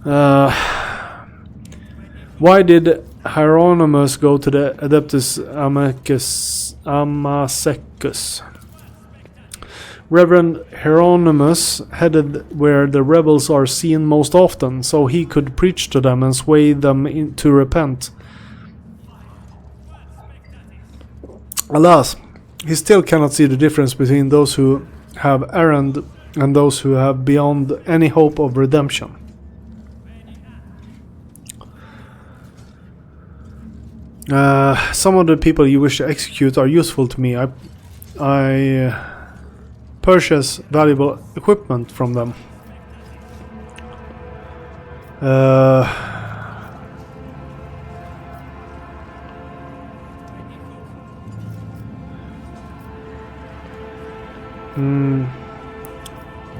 Uh, why did Hieronymus go to the Adeptus Amacecus? Reverend Hieronymus headed where the rebels are seen most often, so he could preach to them and sway them to repent. Alas, he still cannot see the difference between those who have erred and those who have beyond any hope of redemption. Some of the people you wish to execute are useful to me. I purchase valuable equipment from them.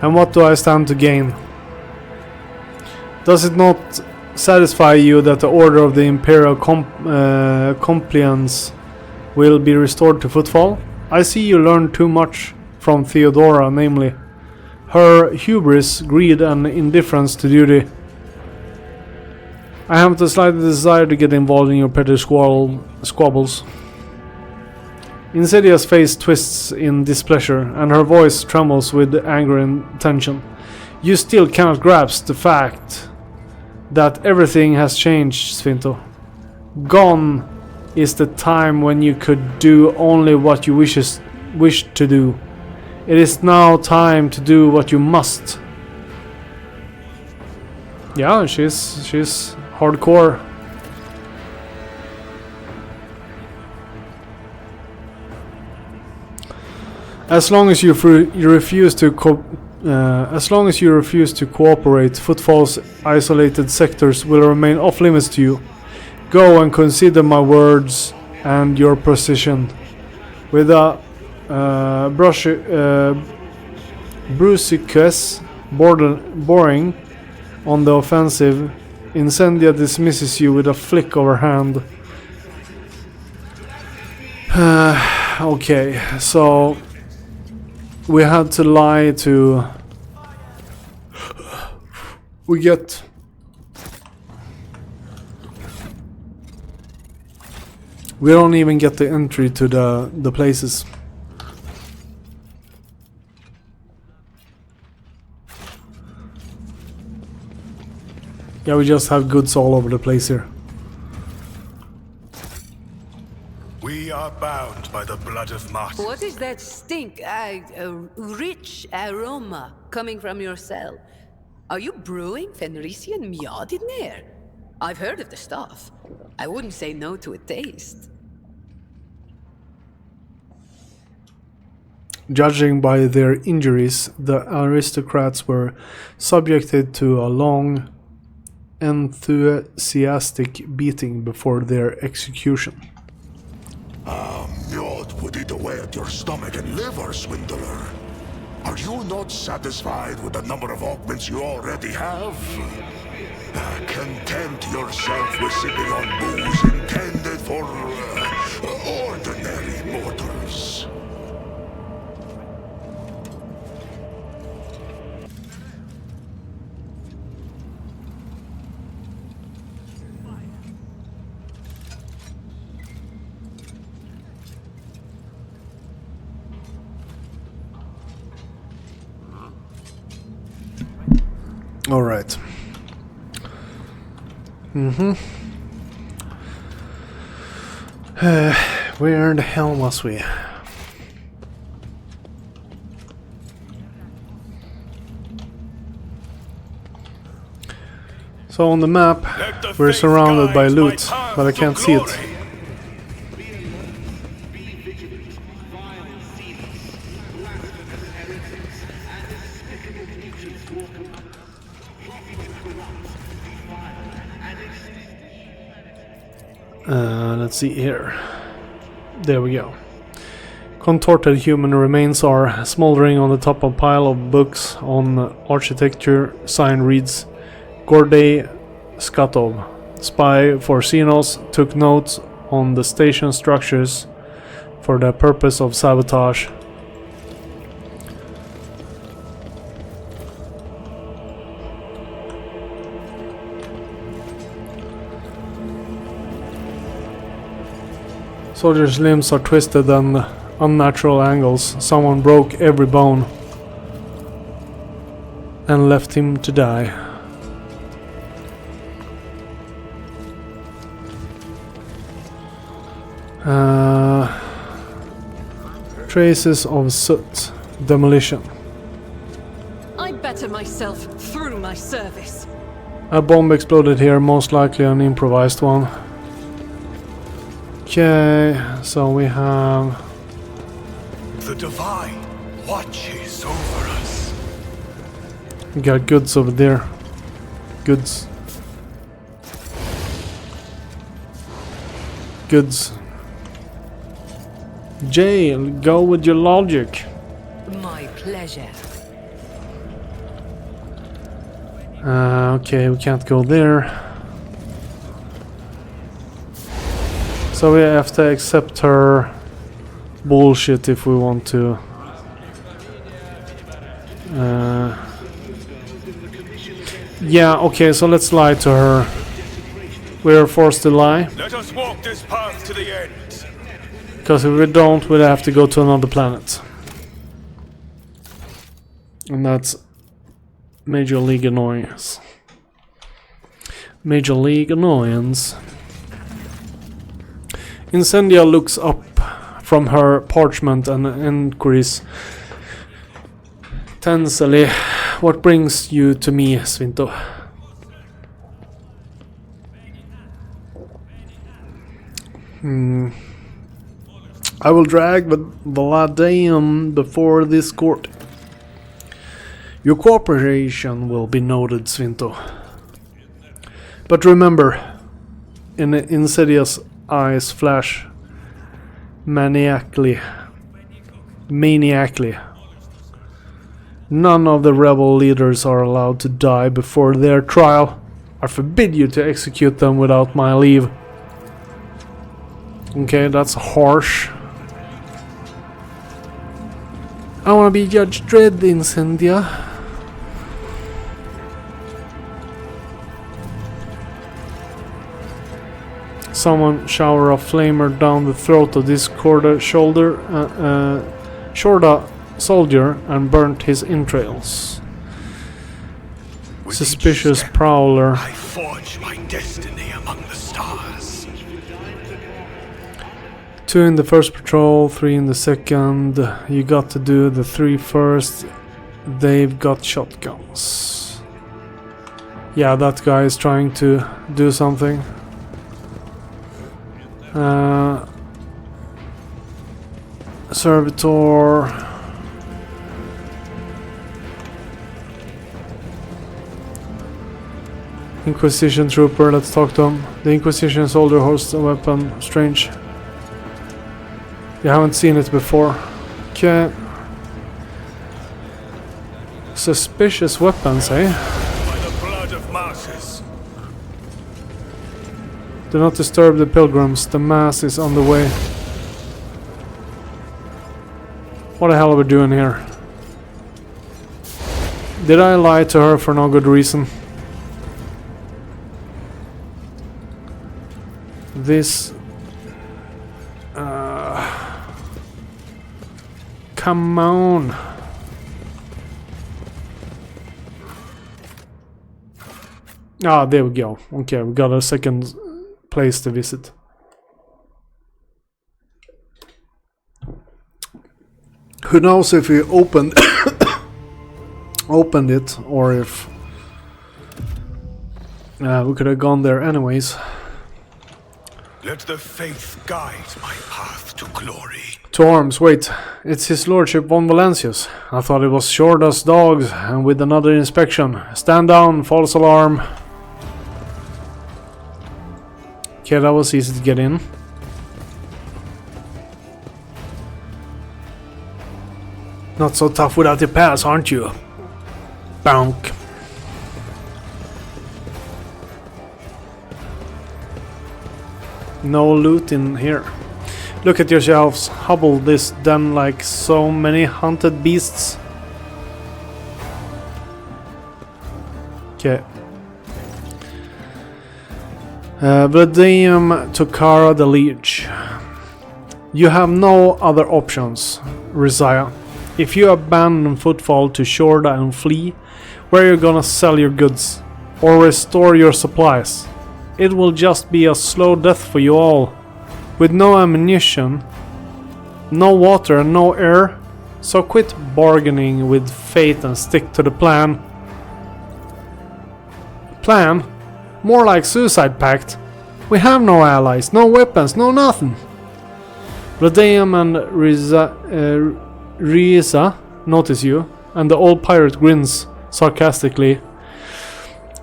And what do I stand to gain? Does it not satisfy you that the order of the Imperial Compliance will be restored to footfall? I see you learned too much from Theodora, namely her hubris, greed and indifference to duty. I have the slightest desire to get involved in your petty squabbles. Insidia's face twists in displeasure, and her voice trembles with anger and tension. You still cannot grasp the fact that everything has changed, Svinto. Gone is the time when you could do only what you wished to do. It is now time to do what you must. Yeah, she's hardcore. As long as you refuse to cooperate, Footfall's isolated sectors will remain off limits to you. Go and consider my words and your position. With a brusqueness bordering on the offensive, Incendia dismisses you with a flick of her hand. Okay, so we had to lie to... We don't even get the entry to the places. Yeah, we just have goods all over the place here. We are bound by the blood of martyrs. What is that stink? A rich aroma coming from your cell. Are you brewing Fenrisian Mjad in there? I've heard of the stuff. I wouldn't say no to a taste. Judging by their injuries, the aristocrats were subjected to a long, enthusiastic beating before their execution. Mjod would eat away at your stomach and liver, swindler. Are you not satisfied with the number of augments you already have? Content yourself with sipping on booze intended for ordinary mortals. All right. Where the hell was we? So on the map, we're surrounded by loot, but I can't see it. Let's see here. There we go. Contorted human remains are smoldering on the top of a pile of books on architecture. Sign reads, Gordey Skatov, spy for Xenos, took notes on the station structures for the purpose of sabotage. Soldiers' limbs are twisted and unnatural angles. Someone broke every bone and left him to die. Traces of soot. Demolition. I better myself through my service. A bomb exploded here, most likely an improvised one. Okay, so we have... The Divine watches over us. We got goods over there. Goods. Goods. Jail, go with your logic. My pleasure. Okay, we can't go there. So we have to accept her bullshit if we want to. Yeah, okay, so let's lie to her. We are forced to lie. Let us walk this path to the end. Because if we don't, we'll have to go to another planet. And that's Major League Annoyance. Major League Annoyance. Incendia looks up from her parchment and inquiries tensely, "What brings you to me, Svinto?" I will drag the Vladium before this court. Your cooperation will be noted, Svinto. But remember, in Insidious eyes flash maniacally. None of the rebel leaders are allowed to die before their trial. I forbid you to execute them without my leave. Okay, that's harsh. I wanna be Judge Dredd, Incendia. Someone shower a flamer down the throat of this Shorda soldier and burnt his entrails. With Suspicious each step, prowler. I forge my destiny among the stars. 2 in the first patrol, 3 in the second. You got to do the 3 first. They've got shotguns. Yeah, that guy is trying to do something. Servitor. Inquisition trooper, let's talk to him. The Inquisition soldier holds a weapon. Strange. You haven't seen it before. Okay. Suspicious weapons, eh? By the blood of masses. Do not disturb the pilgrims. The mass is on the way. What the hell are we doing here? Did I lie to her for no good reason? This... come on. Ah, there we go. Okay, we got a second place to visit. Who knows if we opened opened it or if we could have gone there anyways. Let the faith guide my path to glory. To arms, wait. It's His Lordship von Valencius. I thought it was Shorda's dogs, and with another inspection. Stand down, false alarm. Okay, that was easy to get in. Not so tough without your pass, aren't you? Bonk. No loot in here. Look at yourselves. Hobble this den like so many hunted beasts. Okay. Vladium Tokara the Leech. You have no other options, Rizaya. If you abandon Footfall to Shorda and flee, where are you gonna sell your goods? Or restore your supplies? It will just be a slow death for you all. With no ammunition, no water and no air, so quit bargaining with fate and stick to the plan. Plan? More like suicide pact. We have no allies, no weapons, no nothing. Vladeim and Riza notice you, and the old pirate grins sarcastically.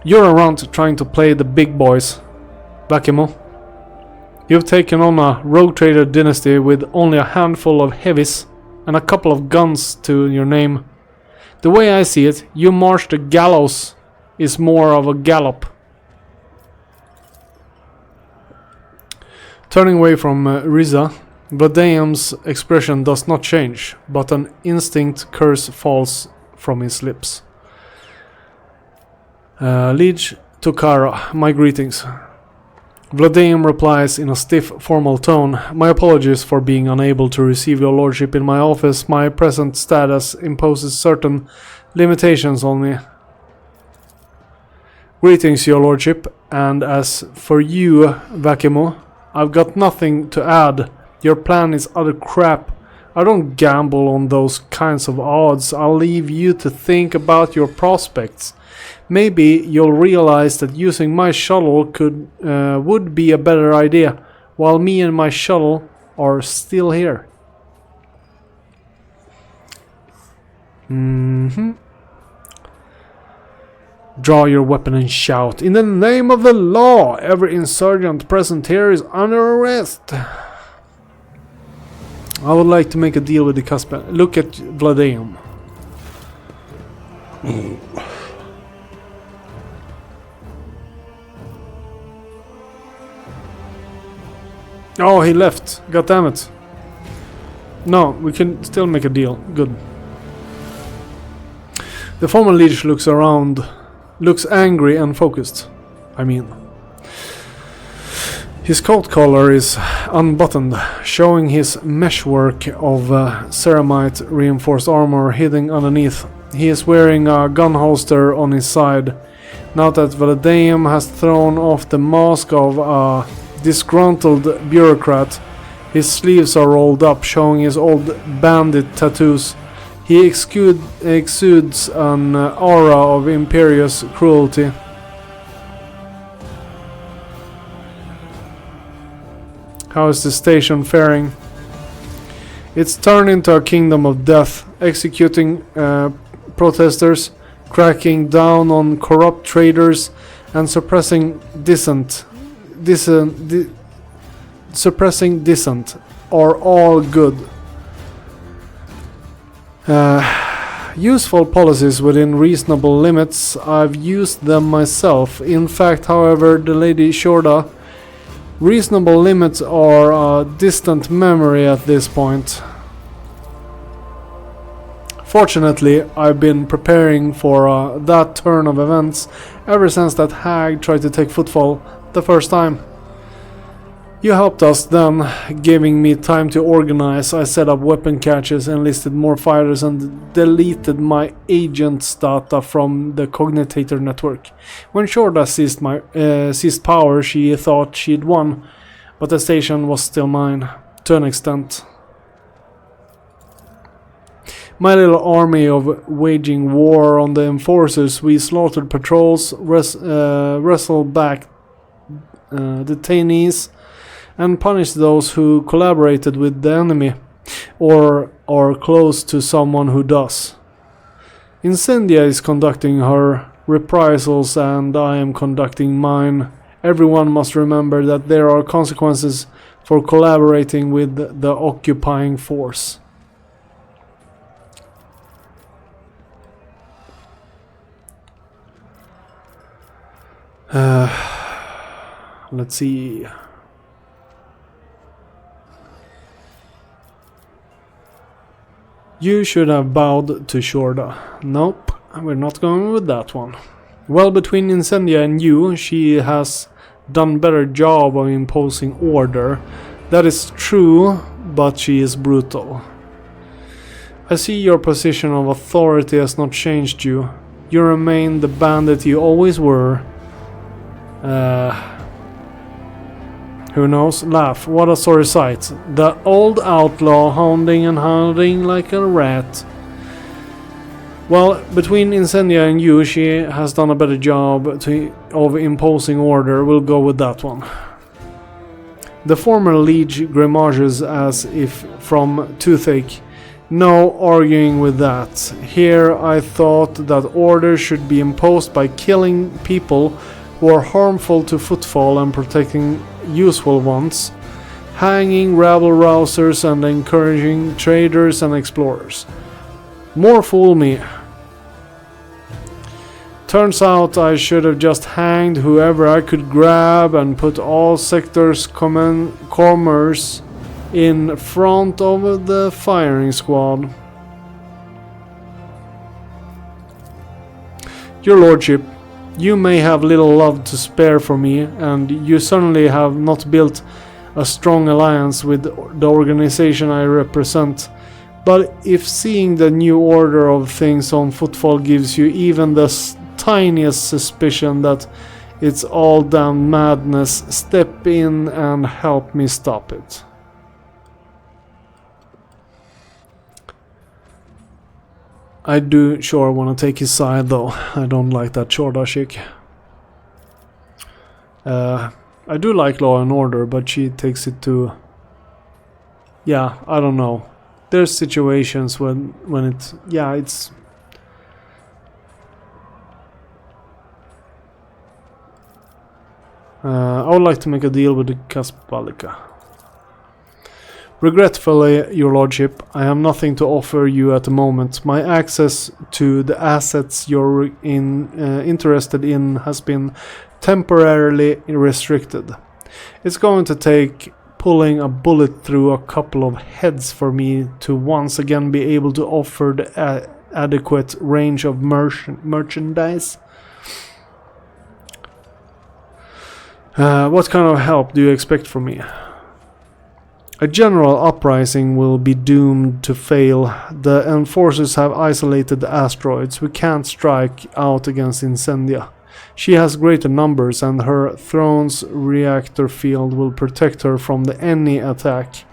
You're around trying to play the big boys, Vakimo. You've taken on a rogue trader dynasty with only a handful of heavies and a couple of guns to your name. The way I see it, you march the gallows is more of a gallop. Turning away from Riza, Vladeim's expression does not change, but an instinct curse falls from his lips. Liege Tokara, my greetings. Vladeim replies in a stiff, formal tone. My apologies for being unable to receive your lordship in my office. My present status imposes certain limitations on me. Greetings, your lordship, and as for you, Vakimo, I've got nothing to add. Your plan is utter crap. I don't gamble on those kinds of odds. I'll leave you to think about your prospects. Maybe you'll realize that using my shuttle would be a better idea, while me and my shuttle are still here. Draw your weapon and shout, in the name of the law, every insurgent present here is under arrest. I would like to make a deal with the customer. Look at Vladeim. Oh, he left. God damn it. No, we can still make a deal. Good. The former leader looks around, looks angry and focused. I mean. His coat collar is unbuttoned, showing his meshwork of ceramite reinforced armor hidden underneath. He is wearing a gun holster on his side. Now that Vladeim has thrown off the mask of a disgruntled bureaucrat, his sleeves are rolled up, showing his old bandit tattoos. He exudes an aura of imperious cruelty. How is the station faring? It's turned into a kingdom of death, executing protesters, cracking down on corrupt traders, and suppressing dissent are all good. Useful policies within reasonable limits. I've used them myself. In fact, however, the Lady Shorda, reasonable limits are a distant memory at this point. Fortunately, I've been preparing for that turn of events ever since that hag tried to take Footfall the first time. You helped us then, giving me time to organize. I set up weapon caches, enlisted more fighters, and deleted my agent's data from the Cognitator network. When Shorda seized power, she thought she'd won, but the station was still mine, to an extent. My little army of waging war on the enforcers, we slaughtered patrols, wrestled back detainees, and punished those who collaborated with the enemy, or are close to someone who does. Incendia is conducting her reprisals, and I am conducting mine. Everyone must remember that there are consequences for collaborating with the occupying force. Let's see. You should have bowed to Shorda. Nope, we're not going with that one. Well, between Incendia and you, she has done better job of imposing order. That is true, but she is brutal. I see your position of authority has not changed you. You remain the bandit you always were. Who knows? Laugh. What a sorry sight. The old outlaw hounding and hounding like a rat. Well, between Incendia and you, she has done a better job of imposing order. We'll go with that one. The former liege grimaces as if from toothache. No arguing with that. Here I thought that order should be imposed by killing people who are harmful to footfall and protecting useful ones, hanging rabble-rousers and encouraging traders and explorers. More fool me. Turns out I should have just hanged whoever I could grab and put all sectors' commerce in front of the firing squad. Your lordship, you may have little love to spare for me, and you certainly have not built a strong alliance with the organization I represent. But if seeing the new order of things on footfall gives you even the tiniest suspicion that it's all damn madness, step in and help me stop it. I do sure want to take his side though. I don't like that Chordashik. I do like Law and Order, but she takes it to... Yeah, I don't know. There's situations when it's... Yeah, it's... I would like to make a deal with the Kaspalika. Regretfully, your lordship, I have nothing to offer you at the moment. My access to the assets you're interested in has been temporarily restricted. It's going to take pulling a bullet through a couple of heads for me to once again be able to offer the adequate range of merchandise. What kind of help do you expect from me? A general uprising will be doomed to fail. The enforcers have isolated the asteroids. We can't strike out against Incendia. She has greater numbers, and her throne's reactor field will protect her from any attack.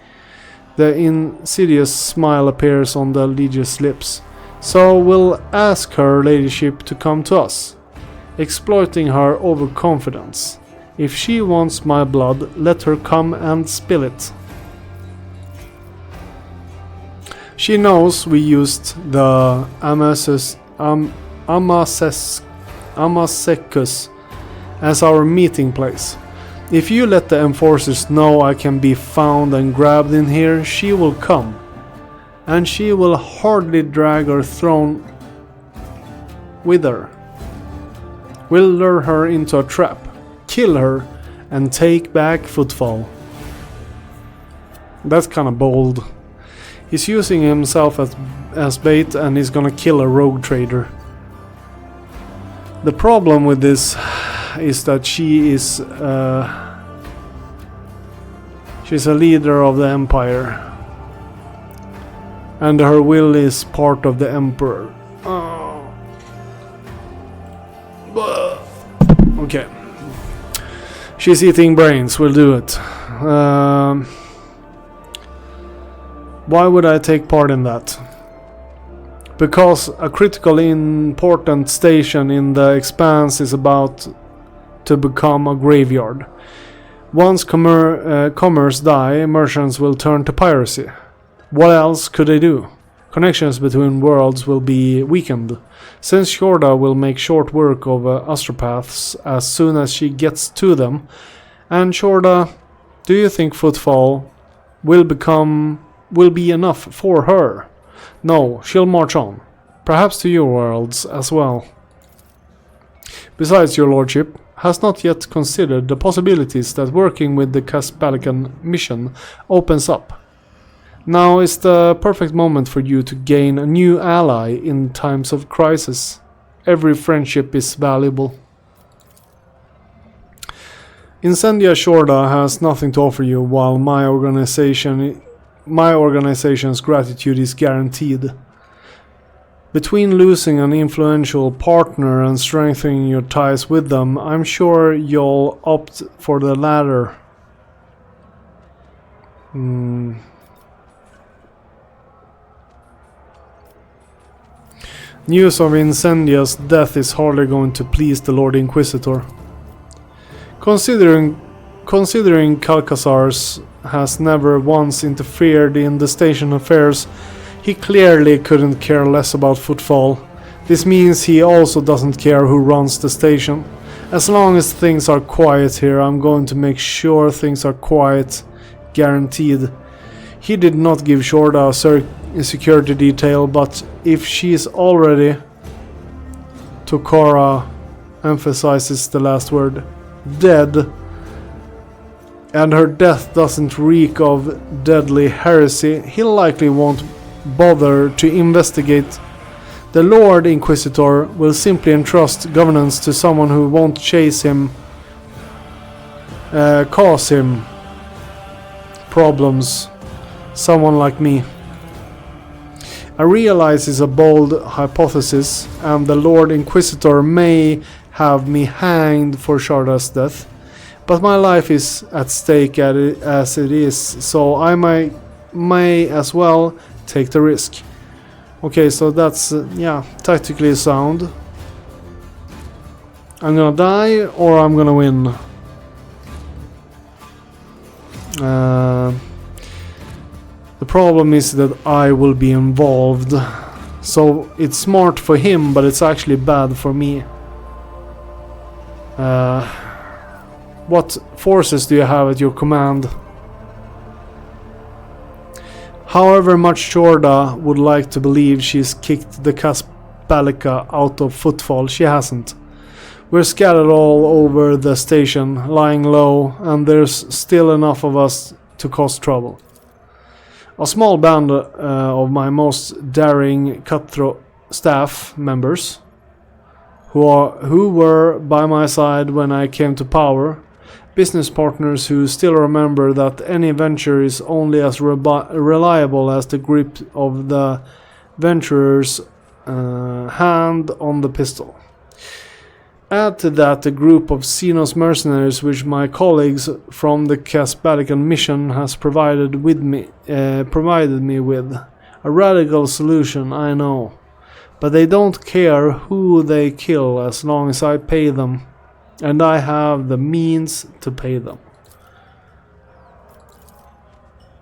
The insidious smile appears on the Legion's lips. So we'll ask her ladyship to come to us, exploiting her overconfidence. If she wants my blood, let her come and spill it. She knows we used the Amasecus as our meeting place. If you let the enforcers know I can be found and grabbed in here, she will come. And she will hardly drag her throne with her. We'll lure her into a trap, kill her, and take back Footfall. That's kinda bold. He's using himself as bait, and he's gonna kill a rogue trader. The problem with this is that she's a leader of the Empire, and her will is part of the Emperor. Okay. She's eating brains, we'll do it. Why would I take part in that? Because a critically important station in the Expanse is about to become a graveyard. Once commerce die, merchants will turn to piracy. What else could they do? Connections between worlds will be weakened, since Shorda will make short work of astropaths as soon as she gets to them. And Shorda, do you think Footfall will be enough for her? No, she'll march on. Perhaps to your worlds as well. Besides, your lordship has not yet considered the possibilities that working with the Kaspalican mission opens up. Now is the perfect moment for you to gain a new ally in times of crisis. Every friendship is valuable. Incendia Shorda has nothing to offer you, while my organization my organization's gratitude is guaranteed. Between losing an influential partner and strengthening your ties with them, I'm sure you'll opt for the latter. News of Incendia's death is hardly going to please the Lord Inquisitor. Considering Calcasars has never once interfered in the station affairs, he clearly couldn't care less about footfall. This means he also doesn't care who runs the station. As long as things are quiet here, I'm going to make sure things are quiet. Guaranteed. He did not give Shorda a security detail, but if she's already... Tokara emphasizes the last word. Dead. And her death doesn't reek of deadly heresy, he likely won't bother to investigate. The Lord Inquisitor will simply entrust governance to someone who won't chase him, cause him problems. Someone like me. I realize it's a bold hypothesis, and the Lord Inquisitor may have me hanged for Sharda's death. But my life is at stake as it is, so I may as well take the risk. Okay, so that's, yeah, tactically sound. I'm gonna die or I'm gonna win. The problem is that I will be involved. So it's smart for him, but it's actually bad for me. What forces do you have at your command? However much Shorda would like to believe she's kicked the Caspalica out of footfall, she hasn't. We're scattered all over the station, lying low, and there's still enough of us to cause trouble. A small band of my most daring cutthroat staff members, who were by my side when I came to power, business partners who still remember that any venture is only as reliable as the grip of the venturer's hand on the pistol. Add to that a group of Xenos mercenaries which my colleagues from the Caspalican mission has provided me with. A radical solution, I know. But they don't care who they kill as long as I pay them. And I have the means to pay them.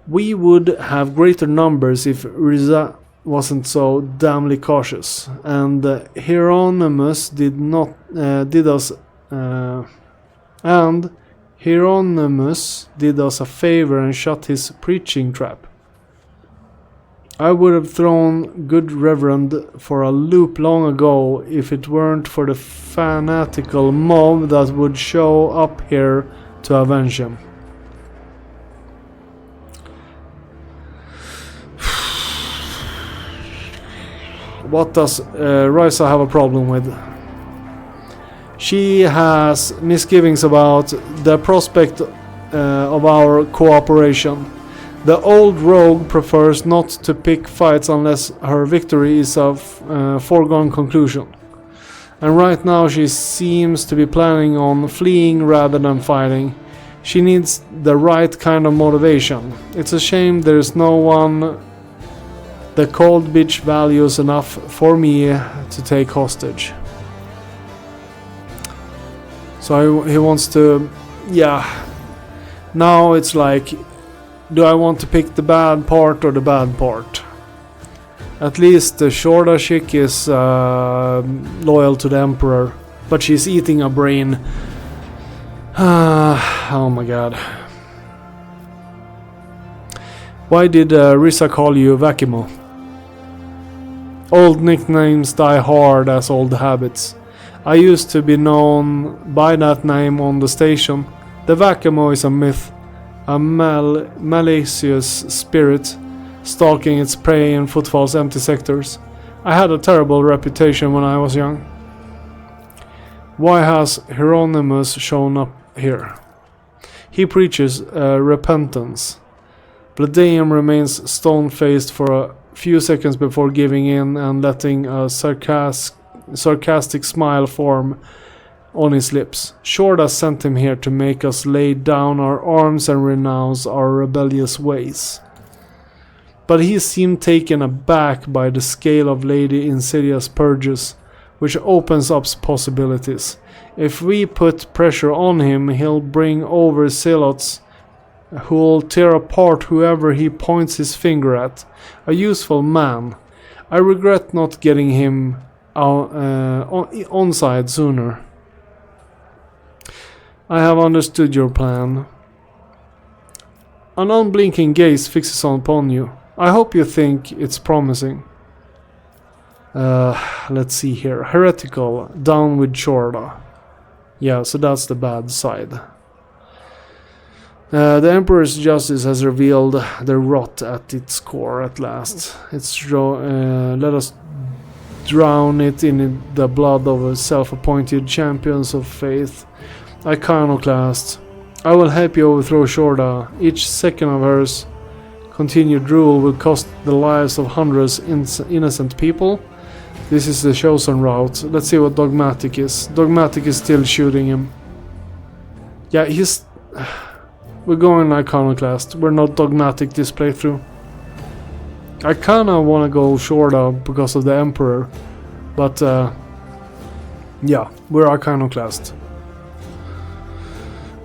We would have greater numbers if Riza wasn't so damnly cautious, and Hieronymus did us a favor and shut his preaching trap. I would have thrown good Reverend for a loop long ago if it weren't for the fanatical mob that would show up here to avenge him. What does Ryza have a problem with? She has misgivings about the prospect of our cooperation. The old rogue prefers not to pick fights unless her victory is a foregone conclusion. And right now she seems to be planning on fleeing rather than fighting. She needs the right kind of motivation. It's a shame there's no one the cold bitch values enough for me to take hostage. So he wants to... yeah. Now it's like... do I want to pick the bad part or the bad part? At least the Shorda chick is loyal to the Emperor. But she's eating a brain. Oh my god. Why did Risa call you Vakimo? Old nicknames die hard as old habits. I used to be known by that name on the station. The Vakimo is a myth. A malicious spirit stalking its prey in Footfall's empty sectors. I had a terrible reputation when I was young. Why has Hieronymus shown up here? He preaches repentance. Vladium remains stone-faced for a few seconds before giving in and letting a sarcastic smile form on his lips. Shorta sent him here to make us lay down our arms and renounce our rebellious ways. But he seemed taken aback by the scale of Lady Insidia's purges, which opens up possibilities. If we put pressure on him, he'll bring over zealots who'll tear apart whoever he points his finger at. A useful man. I regret not getting him on side sooner. I have understood your plan. An unblinking gaze fixes upon you. I hope you think it's promising. Let's see here. Heretical. Down with Shorta. Yeah, so that's the bad side. The Emperor's justice has revealed the rot at its core at last. Let us drown it in the blood of self-appointed champions of faith. Iconoclast. I will help you overthrow Shorta. Each second of hers continued rule will cost the lives of hundreds innocent people. This is the chosen route. Let's see what Dogmatic is. Dogmatic is still shooting him. Yeah, we're going Iconoclast. We're not Dogmatic this playthrough. I kinda wanna go Shorta because of the Emperor. But yeah, we're Iconoclast.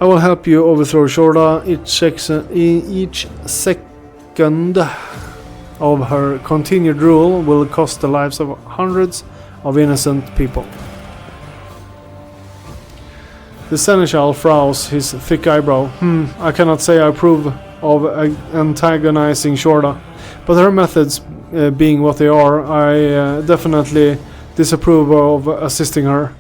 I will help you overthrow Shorta. Each second of her continued rule will cost the lives of hundreds of innocent people. The Seneschal frowns his thick eyebrow. I cannot say I approve of antagonizing Shorta, but her methods being what they are, I definitely disapprove of assisting her.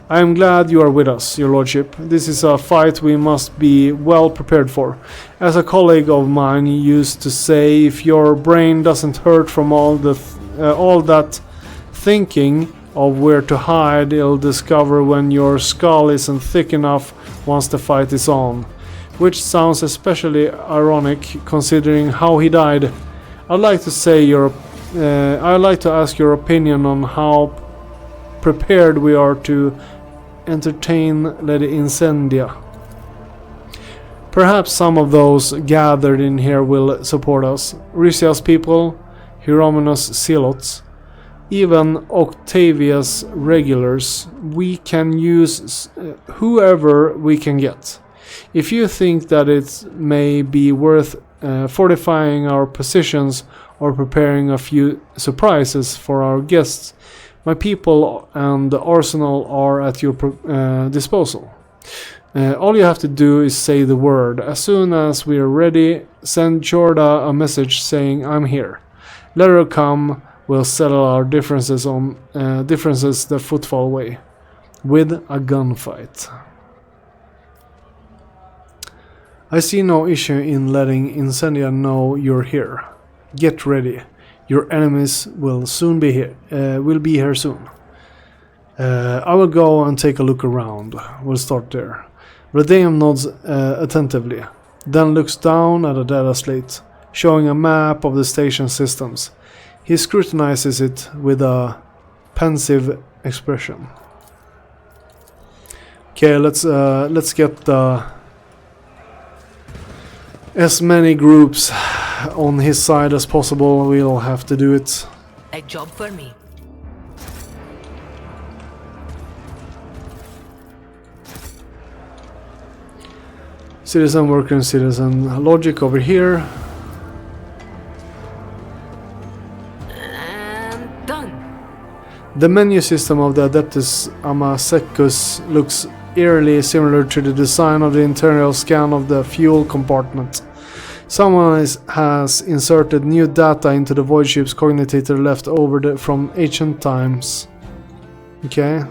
I am glad you are with us, your lordship. This is a fight we must be well prepared for. As a colleague of mine used to say, if your brain doesn't hurt from all that thinking of where to hide, you'll discover when your skull isn't thick enough once the fight is on. Which sounds especially ironic considering how he died. I'd like to ask your opinion on how prepared we are to entertain Lady Incendia. Perhaps some of those gathered in here will support us. Rysia's people, Hieronymus Zealots, even Octavia's regulars. We can use whoever we can get. If you think that it may be worth fortifying our positions or preparing a few surprises for our guests, my people and the arsenal are at your disposal. All you have to do is say the word. As soon as we are ready, send Shorta a message saying I'm here. Let her come. We'll settle our differences the footfall way, with a gunfight. I see no issue in letting Incendia know you're here. Get ready. Your enemies will soon be here. Will be here soon. I will go and take a look around. We'll start there. Vladium nods attentively, then looks down at a data slate, showing a map of the station systems. He scrutinizes it with a pensive expression. Okay, let's get as many groups on his side as possible. We'll have to do it. A job for me. Citizen, worker, and citizen. Logic over here. And done. The menu system of the Adeptus Amasecus looks eerily similar to the design of the internal scan of the fuel compartment. Someone has inserted new data into the void ship's cognitator left over from ancient times. Okay,